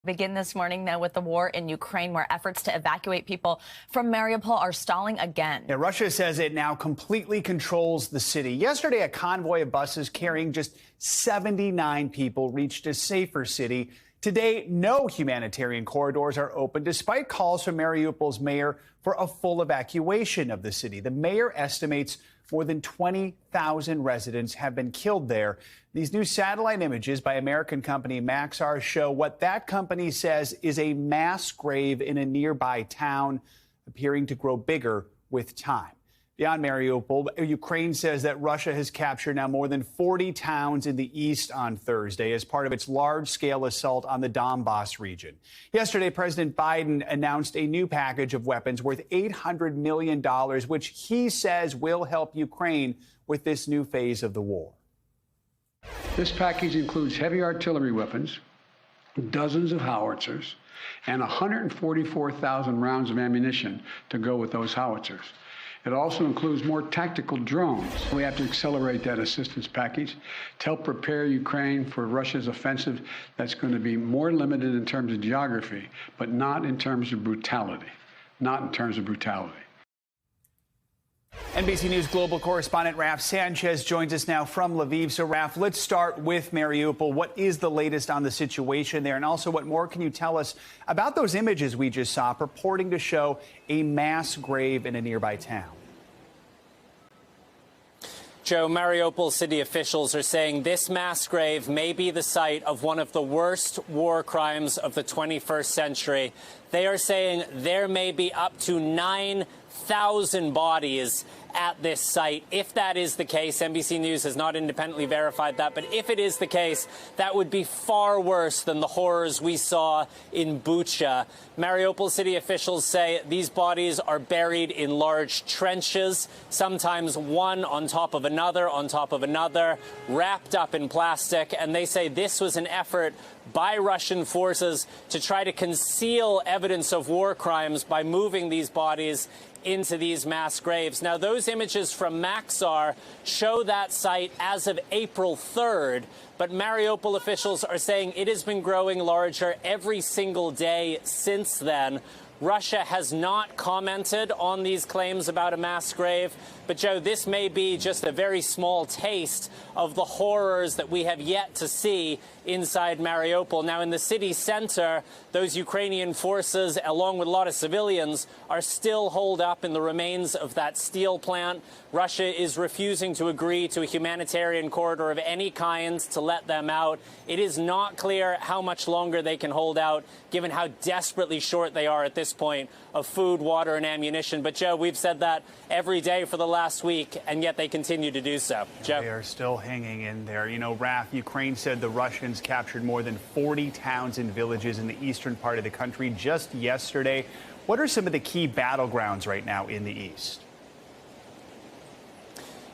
Begin this morning, though, with the war in Ukraine, where efforts to evacuate people from Mariupol are stalling again. Yeah, Russia says it now completely controls the city. Yesterday, a convoy of buses carrying just 79 people reached a safer city. Today, no humanitarian corridors are open, despite calls from Mariupol's mayor for a full evacuation of the city. The mayor estimates more than 20,000 residents have been killed there. These new satellite images by American company Maxar show what that company says is a mass grave in a nearby town, appearing to grow bigger with time. Beyond Mariupol, Ukraine says that Russia has captured now more than 40 towns in the east on Thursday as part of its large-scale assault on the Donbas region. Yesterday, President Biden announced a new package of weapons worth $800 million, which he says will help Ukraine with this new phase of the war. This package includes heavy artillery weapons, dozens of howitzers, and 144,000 rounds of ammunition to go with those howitzers. It also includes more tactical drones. We have to accelerate that assistance package to help prepare Ukraine for Russia's offensive that's going to be more limited in terms of geography, but not in terms of brutality. Not in terms of brutality. NBC News global correspondent Raf Sanchez joins us now from Lviv. So, Raf, let's start with Mariupol. What is the latest on the situation there? And also, what more can you tell us about those images we just saw purporting to show a mass grave in a nearby town? Joe, Mariupol city officials are saying this mass grave may be the site of one of the worst war crimes of the 21st century. They are saying there may be up to 9,000 bodies at this site. If that is the case, NBC News has not independently verified that, but if it is the case, that would be far worse than the horrors we saw in Bucha. Mariupol city officials say these bodies are buried in large trenches, sometimes one on top of another, wrapped up in plastic, and they say this was an effort by Russian forces to try to conceal evidence of war crimes by moving these bodies into these mass graves. Now, those images from Maxar show that site as of April 3rd, but Mariupol officials are saying it has been growing larger every single day since then. Russia has not commented on these claims about a mass grave. But, Joe, this may be just a very small taste of the horrors that we have yet to see inside Mariupol. Now, in the city center, those Ukrainian forces, along with a lot of civilians, are still holed up in the remains of that steel plant. Russia is refusing to agree to a humanitarian corridor of any kind to let them out. It is not clear how much longer they can hold out, given how desperately short they are at this point of food, water, and ammunition. But, Joe, we've said that every day for the last week, and yet they continue to do so. Joe? They are still hanging in there. You know, Raf, Ukraine said the Russians captured more than 40 towns and villages in the eastern part of the country just yesterday. What are some of the key battlegrounds right now in the east?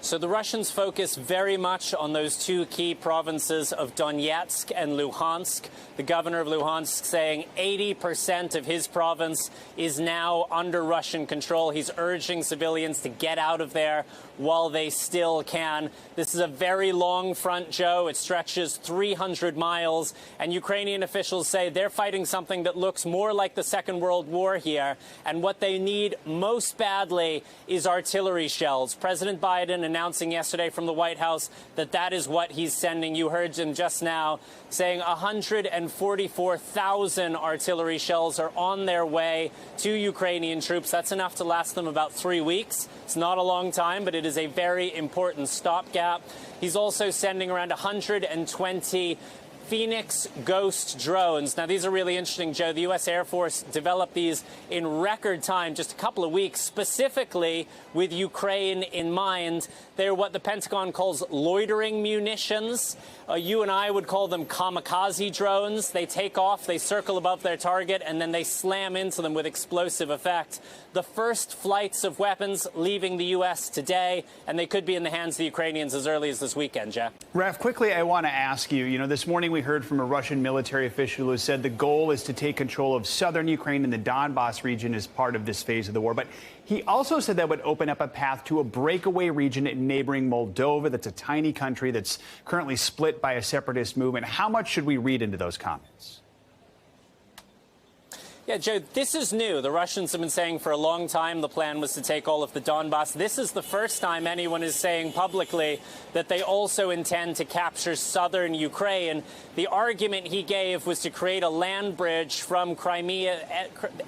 So the Russians focus very much on those two key provinces of Donetsk and Luhansk. The governor of Luhansk saying 80% of his province is now under Russian control. He's urging civilians to get out of there while they still can. This is a very long front, Joe. It stretches 300 miles. And Ukrainian officials say they're fighting something that looks more like the Second World War here. And what they need most badly is artillery shells. President Biden announcing yesterday from the White House that that is what he's sending. You heard him just now saying 144,000 artillery shells are on their way to Ukrainian troops. That's enough to last them about 3 weeks. It's not a long time, but it is a very important stopgap. He's also sending around 120 Phoenix Ghost drones. Now, these are really interesting, Joe. The U.S. Air Force developed these in record time, just a couple of weeks, specifically with Ukraine in mind. They're what the Pentagon calls loitering munitions. You and I would call them kamikaze drones. They take off, they circle above their target, and then they slam into them with explosive effect. The first flights of weapons leaving the U.S. today, and they could be in the hands of the Ukrainians as early as this weekend, Jeff. Raf, quickly, I want to ask you, this morning we heard from a Russian military official who said the goal is to take control of southern Ukraine and the Donbas region as part of this phase of the war. But he also said that would open up a path to a breakaway region in neighboring Moldova. That's a tiny country that's currently split by a separatist movement. How much should we read into those comments? Yeah, Joe, this is new. The Russians have been saying for a long time the plan was to take all of the Donbass. This is the first time anyone is saying publicly that they also intend to capture southern Ukraine. The argument he gave was to create a land bridge from Crimea,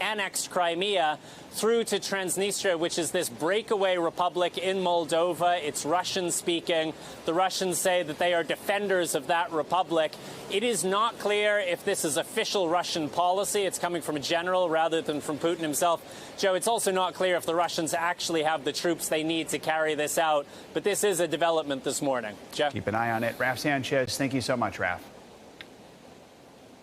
annexed Crimea, through to Transnistria, which is this breakaway republic in Moldova. It's Russian-speaking. The Russians say that they are defenders of that republic. It is not clear if this is official Russian policy. It's coming from a general rather than from Putin himself. Joe, it's also not clear if the Russians actually have the troops they need to carry this out. But this is a development this morning. Joe? Keep an eye on it. Raf Sanchez, thank you so much, Raf.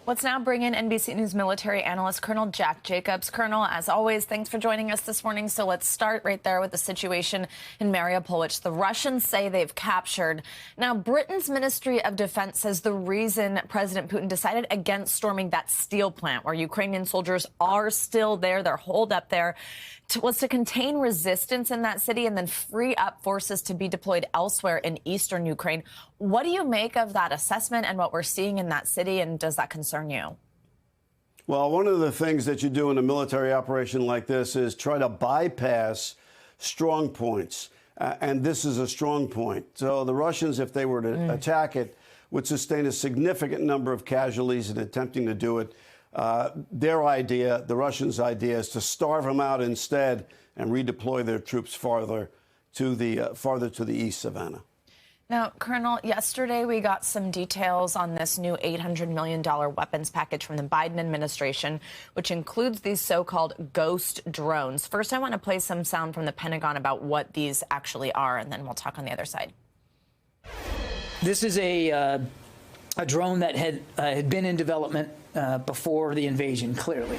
Let's now bring in NBC News military analyst Colonel Jack Jacobs. Colonel, as always, thanks for joining us this morning. So let's start right there with the situation in Mariupol, which the Russians say they've captured. Now, Britain's Ministry of Defense says the reason President Putin decided against storming that steel plant where Ukrainian soldiers are still there, they're holed up there, was to contain resistance in that city and then free up forces to be deployed elsewhere in eastern Ukraine. What do you make of that assessment and what we're seeing in that city, and does that concern you? Well, one of the things that you do in a military operation like this is try to bypass strong points. And this is a strong point. So the Russians, if they were to attack it, would sustain a significant number of casualties in attempting to do it. Their idea, the Russians' idea, is to starve them out instead and redeploy their troops farther to the east, Savannah. Now, Colonel, yesterday we got some details on this new $800 million weapons package from the Biden administration, which includes these so-called ghost drones. First, I want to play some sound from the Pentagon about what these actually are, and then we'll talk on the other side. This is a drone that had been in development before the invasion, clearly.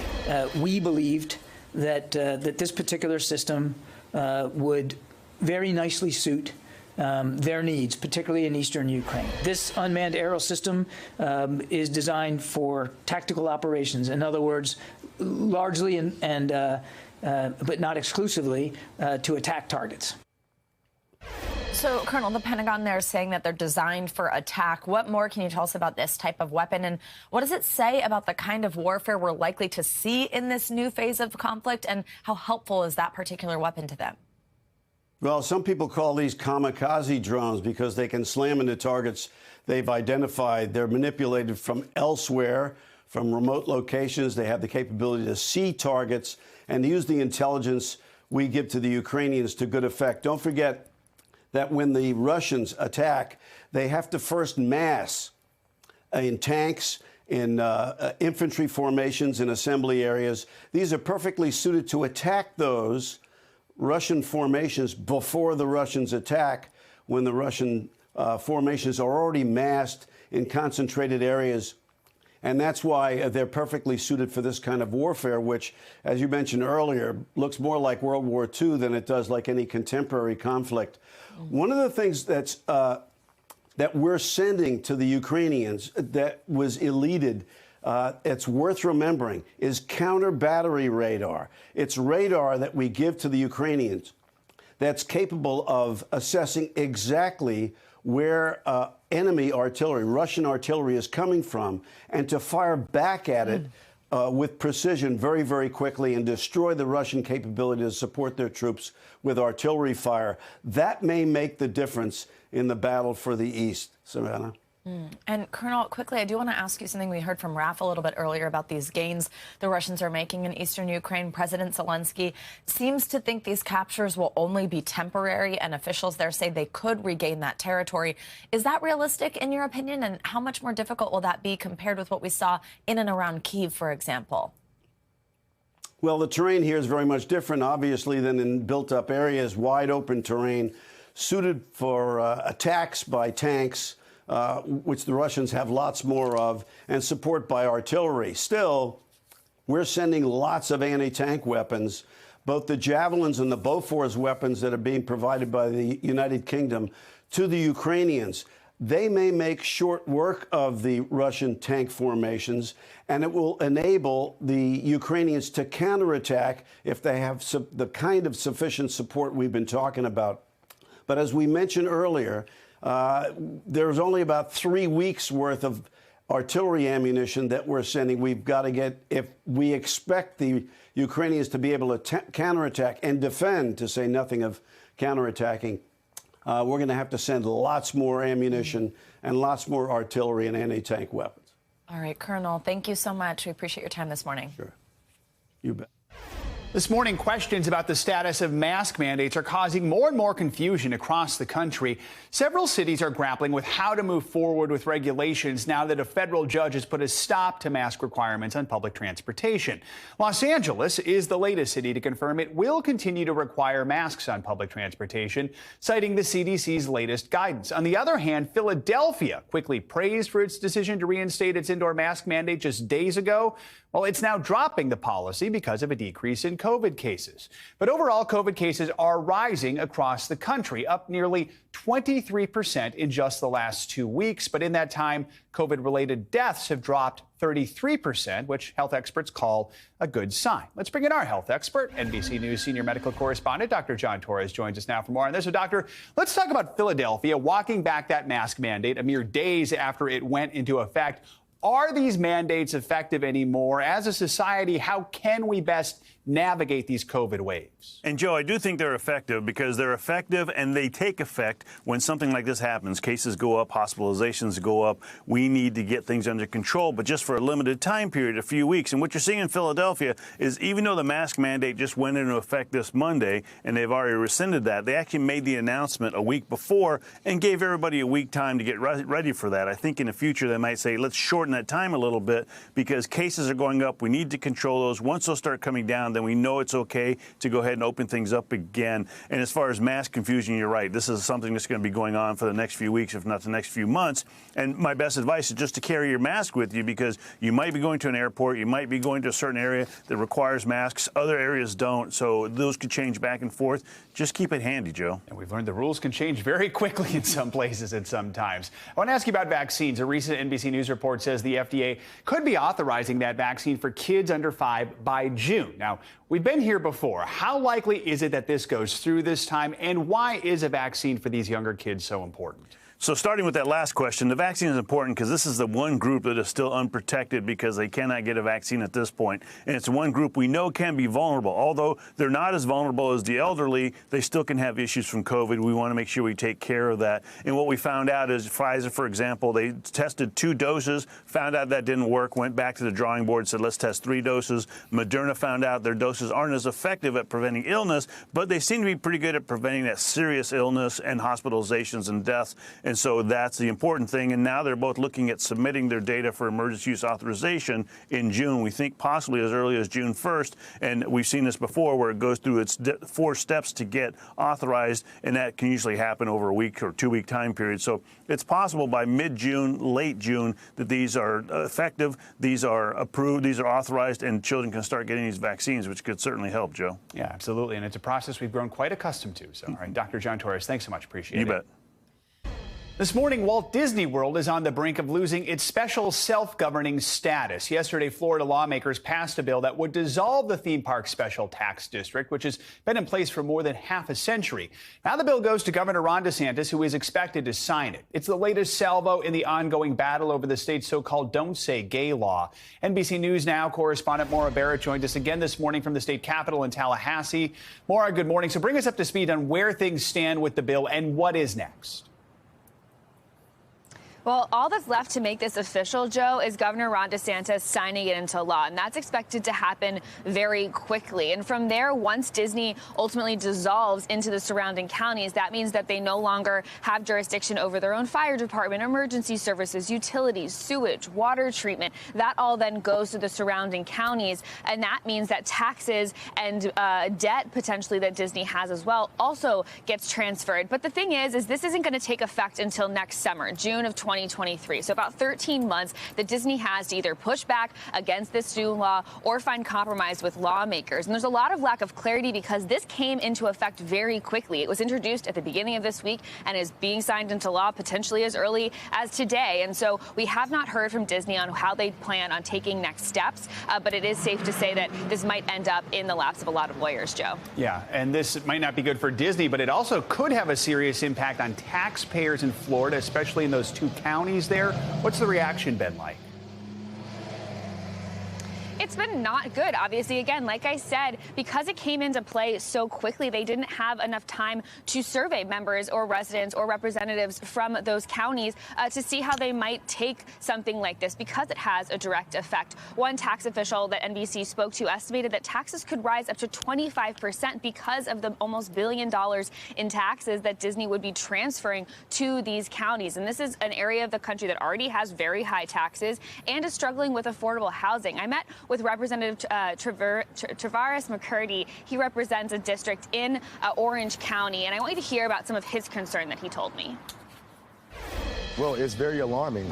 We believed that this particular system would very nicely suit their needs, particularly in eastern Ukraine. This unmanned aerial system is designed for tactical operations. In other words, largely but not exclusively to attack targets. So, Colonel, the Pentagon there is saying that they're designed for attack. What more can you tell us about this type of weapon? And what does it say about the kind of warfare we're likely to see in this new phase of conflict? And how helpful is that particular weapon to them? Well, some people call these kamikaze drones because they can slam into targets they've identified. They're manipulated from elsewhere, from remote locations. They have the capability to see targets and use the intelligence we give to the Ukrainians to good effect. Don't forget that when the Russians attack, they have to first mass in tanks, in infantry formations, in assembly areas. These are perfectly suited to attack those Russian formations before the Russians attack, when the Russian formations are already massed in concentrated areas. And that's why they're perfectly suited for this kind of warfare, which, as you mentioned earlier, looks more like World War II than it does like any contemporary conflict. One of the things that we're sending to the Ukrainians that was eluded, it's worth remembering, is counter-battery radar. It's radar that we give to the Ukrainians that's capable of assessing exactly where enemy artillery, Russian artillery, is coming from, and to fire back at it with precision very, very quickly and destroy the Russian capability to support their troops with artillery fire. That may make the difference in the battle for the East, Savannah. And, Colonel, quickly, I do want to ask you something we heard from Raf a little bit earlier about these gains the Russians are making in eastern Ukraine. President Zelensky seems to think these captures will only be temporary, and officials there say they could regain that territory. Is that realistic, in your opinion? And how much more difficult will that be compared with what we saw in and around Kyiv, for example? Well, the terrain here is very much different, obviously, than in built-up areas, wide open terrain, suited for attacks by tanks, which the Russians have lots more of, and support by artillery. Still, we're sending lots of anti-tank weapons, both the Javelins and the Bofors weapons that are being provided by the United Kingdom to the Ukrainians. They may make short work of the Russian tank formations, and it will enable the Ukrainians to counterattack if they have the kind of sufficient support we've been talking about. But as we mentioned earlier, there's only about 3 weeks worth of artillery ammunition that we're sending. We've got to get, if we expect the Ukrainians to be able to counterattack and defend, to say nothing of counterattacking, we're going to have to send lots more ammunition and lots more artillery and anti-tank weapons. All right, Colonel, thank you so much. We appreciate your time this morning. Sure. You bet. This morning, questions about the status of mask mandates are causing more and more confusion across the country. Several cities are grappling with how to move forward with regulations now that a federal judge has put a stop to mask requirements on public transportation. Los Angeles is the latest city to confirm it will continue to require masks on public transportation, citing the CDC's latest guidance. On the other hand, Philadelphia quickly praised for its decision to reinstate its indoor mask mandate just days ago. Well, it's now dropping the policy because of a decrease in COVID cases. But overall, COVID cases are rising across the country, up nearly 23% in just the last 2 weeks. But in that time, COVID-related deaths have dropped 33%, which health experts call a good sign. Let's bring in our health expert. NBC News senior medical correspondent Dr. John Torres joins us now for more on this. So, Doctor, let's talk about Philadelphia walking back that mask mandate a mere days after it went into effect. Are these mandates effective anymore? As a society, how can we best navigate these COVID waves? And, Joe, I do think they're effective because they're effective and they take effect when something like this happens. Cases go up, hospitalizations go up. We need to get things under control, but just for a limited time period, a few weeks. And what you're seeing in Philadelphia is even though the mask mandate just went into effect this Monday and they've already rescinded that, they actually made the announcement a week before and gave everybody a week time to get ready for that. I think in the future they might say, let's shorten that time a little bit because cases are going up. We need to control those. Once those start coming down, then we know it's okay to go ahead and open things up again. And as far as mass confusion, you're right. This is something that's going to be going on for the next few weeks, if not the next few months. And my best advice is just to carry your mask with you because you might be going to an airport. You might be going to a certain area that requires masks. Other areas don't. So those could change back and forth. Just keep it handy, Joe. And we've learned the rules can change very quickly in some places and sometimes. I want to ask you about vaccines. A recent NBC News report says the FDA could be authorizing that vaccine for kids under 5 by June. Now, we've been here before. How likely is it that this goes through this time? And why is a vaccine for these younger kids so important? So starting with that last question, the vaccine is important because this is the one group that is still unprotected because they cannot get a vaccine at this point. And it's one group we know can be vulnerable. Although they're not as vulnerable as the elderly, they still can have issues from COVID. We want to make sure we take care of that. And what we found out is Pfizer, for example, they tested 2 doses, found out that didn't work, went back to the drawing board, said, let's test 3 doses. Moderna found out their doses aren't as effective at preventing illness, but they seem to be pretty good at preventing that serious illness and hospitalizations and deaths. And so that's the important thing. And now they're both looking at submitting their data for emergency use authorization in June. We think possibly as early as June 1st. And we've seen this before where it goes through its 4 steps to get authorized. And that can usually happen over a week or 2-week time period. So it's possible by mid-June, late June, that these are effective, these are approved, these are authorized, and children can start getting these vaccines, which could certainly help, Joe. Yeah, absolutely. And it's a process we've grown quite accustomed to. So, all right, Dr. John Torres, thanks so much. Appreciate it. You bet. This morning, Walt Disney World is on the brink of losing its special self-governing status. Yesterday, Florida lawmakers passed a bill that would dissolve the theme park special tax district, which has been in place for more than half a century. Now the bill goes to Governor Ron DeSantis, who is expected to sign it. It's the latest salvo in the ongoing battle over the state's so-called Don't Say Gay law. NBC News Now correspondent Maura Barrett joined us again this morning from the state capitol in Tallahassee. Maura, good morning. So bring us up to speed on where things stand with the bill and what is next. Well, all that's left to make this official, Joe, is Governor Ron DeSantis signing it into law, and that's expected to happen very quickly. And from there, once Disney ultimately dissolves into the surrounding counties, that means that they no longer have jurisdiction over their own fire department, emergency services, utilities, sewage, water treatment. That all then goes to the surrounding counties, and that means that taxes and debt potentially that Disney has as well also gets transferred. But the thing is this isn't going to take effect until next summer, June of 2023. So about 13 months that Disney has to either push back against this new law or find compromise with lawmakers. And there's a lot of lack of clarity because this came into effect very quickly. It was introduced at the beginning of this week and is being signed into law potentially as early as today. And so we have not heard from Disney on how they plan on taking next steps. But it is safe to say that this might end up in the laps of a lot of lawyers, Joe. Yeah, and this might not be good for Disney, but it also could have a serious impact on taxpayers in Florida, especially in those 2 counties there. What's the reaction been like? It's been not good, obviously. Again, like I said, because it came into play so quickly, they didn't have enough time to survey members or residents or representatives from those counties to see how they might take something like this, because it has a direct effect. One tax official that NBC spoke to estimated that taxes could rise up to 25% because of the almost $1 billion in taxes that Disney would be transferring to these counties. And this is an area of the country that already has very high taxes and is struggling with affordable housing. I met with Representative Travaris McCurdy. He represents a district in Orange County, and I want you to hear about some of his concern that he told me. Well, it's very alarming.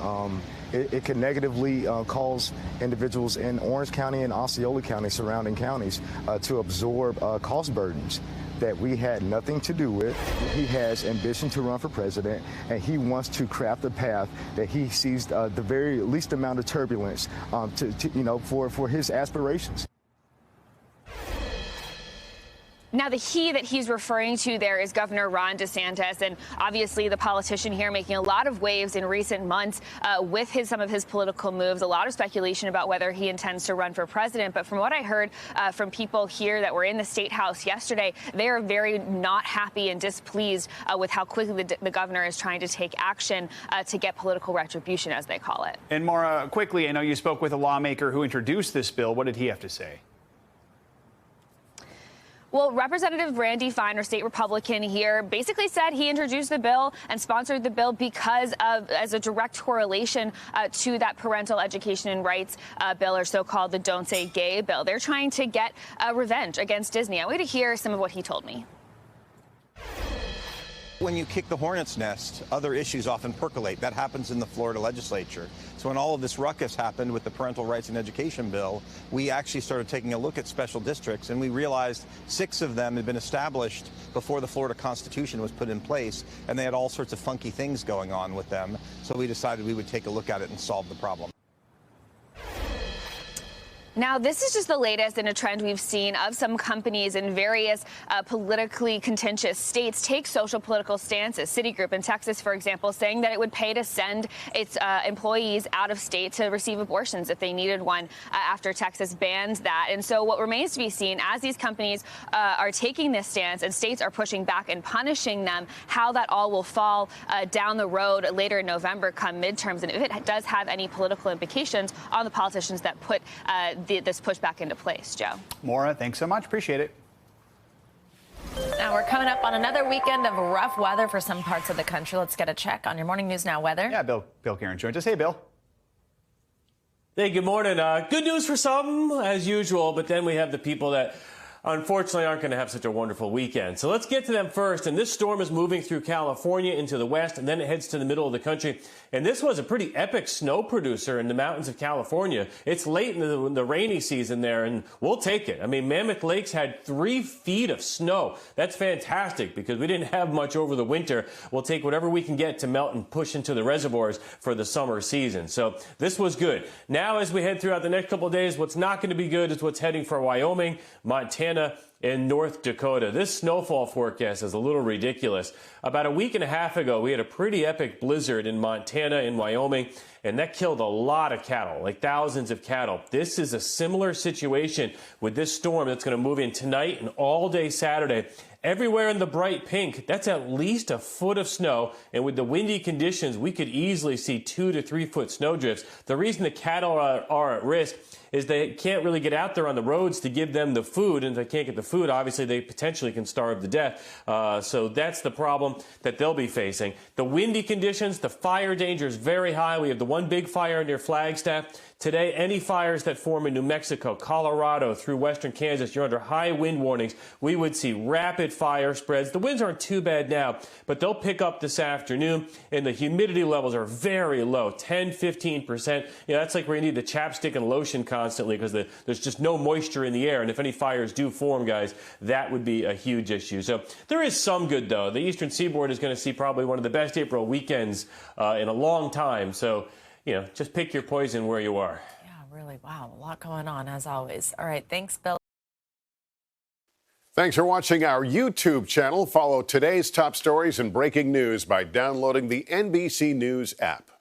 It can negatively cause individuals in Orange County and Osceola County, surrounding counties, to absorb cost burdens that we had nothing to do with. He has ambition to run for president, and he wants to craft a path that he sees the very least amount of turbulence for his aspirations. Now, the he that he's referring to there is Governor Ron DeSantis, and obviously the politician here making a lot of waves in recent months with some of his political moves. A lot of speculation about whether he intends to run for president. But from what I heard from people here that were in the State House yesterday, they are very not happy and displeased with how quickly the governor is trying to take action to get political retribution, as they call it. And Maura, quickly, I know you spoke with a lawmaker who introduced this bill. What did he have to say? Well, Representative Randy Fine, or state Republican here, basically said he introduced the bill and sponsored the bill because of, as a direct correlation to that parental education and rights bill, or so-called the Don't Say Gay bill. They're trying to get revenge against Disney. I want you to hear some of what he told me. When you kick the hornet's nest, other issues often percolate. That happens in the Florida legislature. So when all of this ruckus happened with the parental rights and education bill, we actually started taking a look at special districts, and we realized 6 of them had been established before the Florida Constitution was put in place, and they had all sorts of funky things going on with them. So we decided we would take a look at it and solve the problem. Now, this is just the latest in a trend we've seen of some companies in various politically contentious states take social political stances. Citigroup in Texas, for example, saying that it would pay to send its employees out of state to receive abortions if they needed one after Texas banned that. And so what remains to be seen, as these companies are taking this stance and states are pushing back and punishing them, how that all will fall down the road later in November come midterms, and if it does have any political implications on the politicians that put this push back into place. Joe. Maura, thanks so much. Appreciate it. Now we're coming up on another weekend of rough weather for some parts of the country. Let's get a check on your Morning News Now weather. Yeah, Bill Karen joins us. Hey, Bill. Hey, good morning. Good news for some, as usual, but then we have the people that unfortunately aren't going to have such a wonderful weekend. So let's get to them first. And this storm is moving through California into the west, and then it heads to the middle of the country. And this was a pretty epic snow producer in the mountains of California. It's late in the rainy season there, and we'll take it. I mean, Mammoth Lakes had 3 feet of snow. That's fantastic because we didn't have much over the winter. We'll take whatever we can get to melt and push into the reservoirs for the summer season. So this was good. Now, as we head throughout the next couple of days, what's not going to be good is what's heading for Wyoming, Montana, in North Dakota. This snowfall forecast is a little ridiculous. About a week and a half ago, we had a pretty epic blizzard in Montana and Wyoming, and that killed a lot of cattle, like thousands of cattle. This is a similar situation with this storm that's going to move in tonight and all day Saturday. Everywhere in the bright pink, that's at least a foot of snow. And with the windy conditions, we could easily see 2 to 3 foot snow drifts. The reason the cattle are at risk is they can't really get out there on the roads to give them the food. And if they can't get the food, obviously they potentially can starve to death. So that's the problem that they'll be facing. The windy conditions, the fire danger is very high. We have the one big fire near Flagstaff. Today, any fires that form in New Mexico, Colorado, through western Kansas, you're under high wind warnings. We would see rapid fire spreads. The winds aren't too bad now, but they'll pick up this afternoon, and the humidity levels are very low, 10-15%. That's like where you need the chapstick and lotion constantly because there's just no moisture in the air, and if any fires do form, guys, that would be a huge issue. So there is some good, though. The eastern seaboard is going to see probably one of the best April weekends in a long time, so just pick your poison where you are. Yeah, really. Wow. A lot going on, as always. All right. Thanks, Bill. Thanks for watching our YouTube channel. Follow today's top stories and breaking news by downloading the NBC News app.